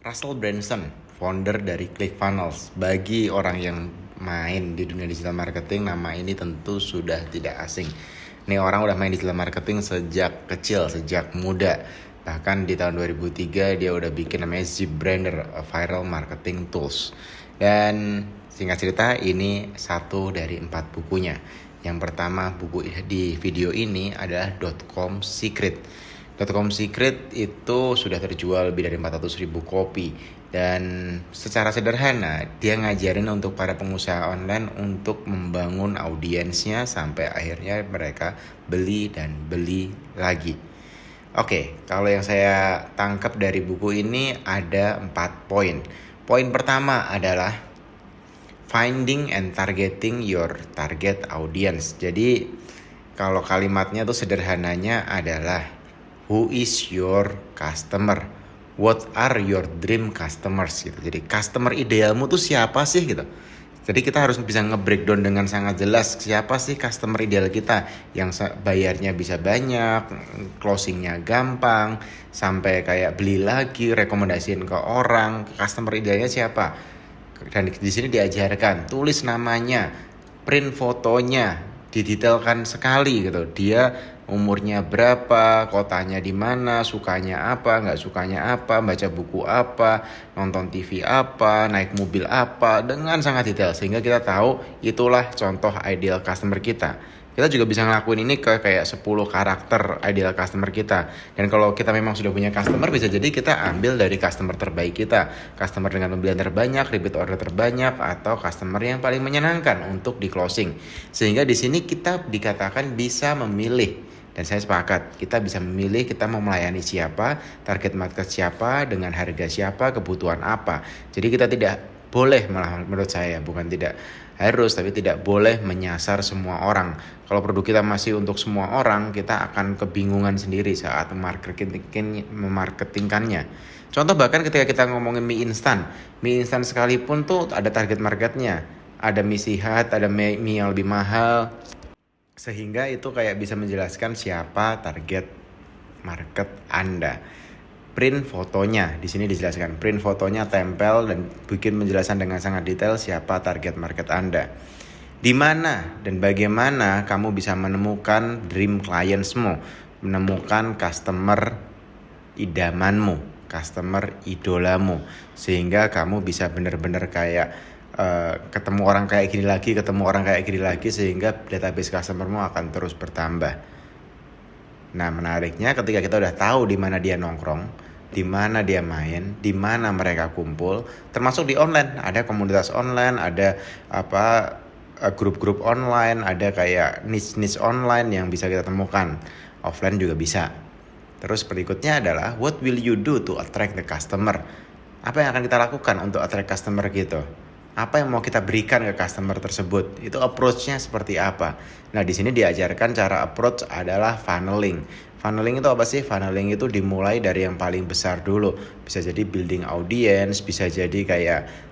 Russell Brunson, founder dari ClickFunnels. Bagi orang yang main di dunia digital marketing, nama ini tentu sudah tidak asing. Ini orang udah main digital marketing sejak kecil, sejak muda. Bahkan di tahun 2003 dia udah bikin namanya ZipBrander, Viral Marketing Tools. Dan singkat cerita ini satu dari 4 bukunya. Yang pertama buku di video ini adalah .com Secret. .com Secret itu sudah terjual lebih dari 400.000 kopi. Dan secara sederhana dia ngajarin untuk para pengusaha online untuk membangun audiensnya sampai akhirnya mereka beli dan beli lagi. Oke, kalau yang saya tangkap dari buku ini ada 4 poin. Poin pertama adalah finding and targeting your target audience. Jadi kalau kalimatnya tuh sederhananya adalah who is your customer? What are your dream customers gitu. Jadi customer idealmu tuh siapa sih gitu. Jadi kita harus bisa nge-breakdown dengan sangat jelas siapa sih customer ideal kita yang bayarnya bisa banyak, closingnya gampang, sampai kayak beli lagi, rekomendasiin ke orang. Customer idealnya siapa? Dan di sini diajarkan tulis namanya, print fotonya, didetailkan sekali gitu. Dia umurnya berapa, kotanya di mana, sukanya apa, nggak sukanya apa, baca buku apa, nonton TV apa, naik mobil apa, dengan sangat detail sehingga kita tahu itulah contoh ideal customer kita. Kita juga bisa ngelakuin ini ke kayak 10 karakter ideal customer kita. Dan kalau kita memang sudah punya customer, bisa jadi kita ambil dari customer terbaik kita. Customer dengan pembelian terbanyak, repeat order terbanyak, atau customer yang paling menyenangkan untuk di closing. Sehingga di sini kita dikatakan bisa memilih. Dan saya sepakat, kita bisa memilih kita mau melayani siapa, target market siapa, dengan harga siapa, kebutuhan apa. Jadi kita tidak boleh, malah menurut saya bukan tidak harus, tapi tidak boleh menyasar semua orang. Kalau produk kita masih untuk semua orang, kita akan kebingungan sendiri saat memarketingkannya. Contoh bahkan ketika kita ngomongin mie instan sekalipun tuh ada target marketnya. Ada mie sehat, ada mie yang lebih mahal. Sehingga itu kayak bisa menjelaskan siapa target market Anda. Print fotonya, di sini dijelaskan. Print fotonya, tempel dan bikin penjelasan dengan sangat detail siapa target market Anda. Di mana dan bagaimana kamu bisa menemukan dream clientsmu, menemukan customer idamanmu, customer idolamu, sehingga kamu bisa benar-benar kayak ketemu orang kayak gini lagi, sehingga database customermu akan terus bertambah. Nah, menariknya ketika kita udah tahu di mana dia nongkrong, di mana dia main, di mana mereka kumpul, termasuk di online, ada komunitas online, ada grup-grup online, ada kayak niche online yang bisa kita temukan. Offline juga bisa. Terus berikutnya adalah what will you do to attract the customer? Apa yang akan kita lakukan untuk attract customer gitu? Apa yang mau kita berikan ke customer tersebut? Itu approach-nya seperti apa? Nah, di sini diajarkan cara approach adalah funneling. Funneling itu apa sih? Funneling itu dimulai dari yang paling besar dulu. Bisa jadi building audience, bisa jadi kayak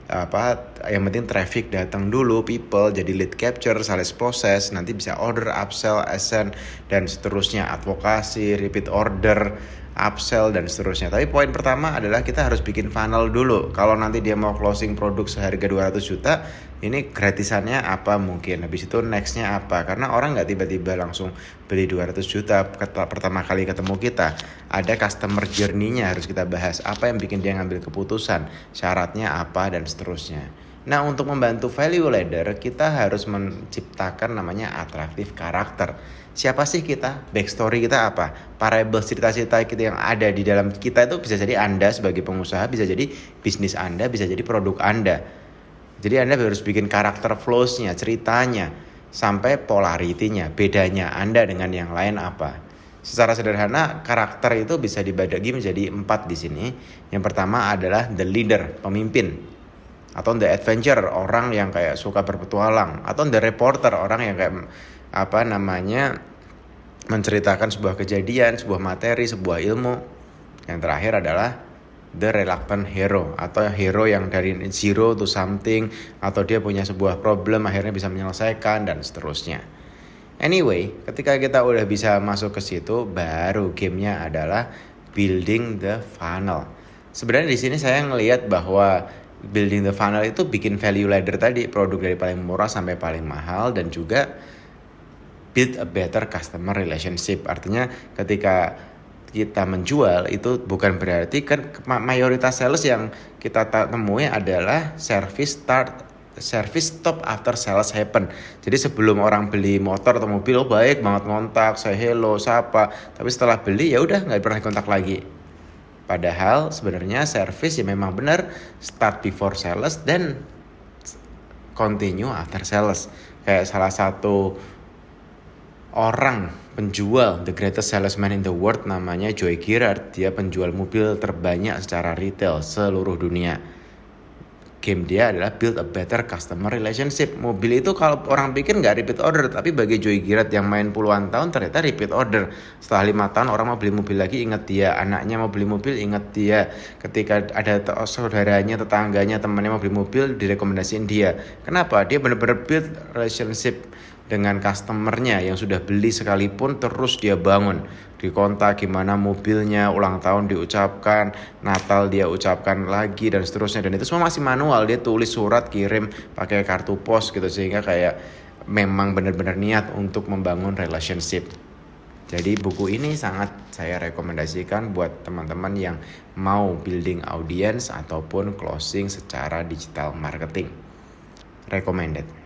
yang penting traffic datang dulu, people, jadi lead capture, sales process, nanti bisa order, upsell, ascend, dan seterusnya, advokasi, repeat order, upsell, dan seterusnya. Tapi poin pertama adalah kita harus bikin funnel dulu. Kalau nanti dia mau closing produk seharga 200 juta, ini gratisannya apa mungkin. Habis itu nextnya apa. Karena orang gak tiba-tiba langsung beli 200 juta pertama kali ketemu kita. Ada customer journey-nya harus kita bahas. Apa yang bikin dia ngambil keputusan, syaratnya apa, dan seterusnya. Nah, untuk membantu value ladder, kita harus menciptakan namanya attractive karakter. Siapa sih kita? Backstory kita apa? Variable cerita-cerita kita yang ada di dalam kita itu bisa jadi Anda sebagai pengusaha, bisa jadi bisnis Anda, bisa jadi produk Anda. Jadi Anda harus bikin karakter flows-nya, ceritanya, sampai polarity-nya, bedanya Anda dengan yang lain apa. Secara sederhana, karakter itu bisa dibagi menjadi 4 di sini. Yang pertama adalah the leader, pemimpin. Atau the adventure, orang yang kayak suka berpetualang. Atau the reporter, orang yang kayak menceritakan sebuah kejadian, sebuah materi, sebuah ilmu. Yang terakhir adalah the reluctant hero, atau hero yang dari zero to something, atau dia punya sebuah problem akhirnya bisa menyelesaikan, dan seterusnya. Anyway, ketika kita udah bisa masuk ke situ, baru gamenya adalah building the funnel. Sebenarnya di sini saya ngelihat bahwa building the funnel itu bikin value ladder tadi, produk dari paling murah sampai paling mahal, dan juga build a better customer relationship. Artinya ketika kita menjual itu bukan berarti kan mayoritas sales yang kita temui adalah service stop after sales happen. Jadi sebelum orang beli motor atau mobil, oh baik banget ngontak, saya hello, sapa, tapi setelah beli ya udah nggak pernah kontak lagi. Padahal sebenarnya service ya memang benar start before sales dan continue after sales. Kayak salah satu orang penjual the greatest salesman in the world namanya Joy Girard. Dia penjual mobil terbanyak secara retail seluruh dunia. Game dia adalah build a better customer relationship. Mobil itu kalau orang pikir nggak repeat order, tapi bagi Joy Girard yang main puluhan tahun ternyata repeat order. Setelah 5 tahun orang mau beli mobil lagi ingat dia, anaknya mau beli mobil ingat dia, ketika ada saudaranya, tetangganya, temannya mau beli mobil direkomendasiin dia. Kenapa? Dia benar-benar build relationship dengan customernya yang sudah beli sekalipun, terus dia bangun dikontak gimana mobilnya, ulang tahun diucapkan, Natal dia ucapkan lagi, dan seterusnya. Dan itu semua masih manual, dia tulis surat kirim pakai kartu pos gitu, sehingga kayak memang benar-benar niat untuk membangun relationship. Jadi buku ini sangat saya rekomendasikan buat teman-teman yang mau building audience ataupun closing secara digital marketing. Recommended.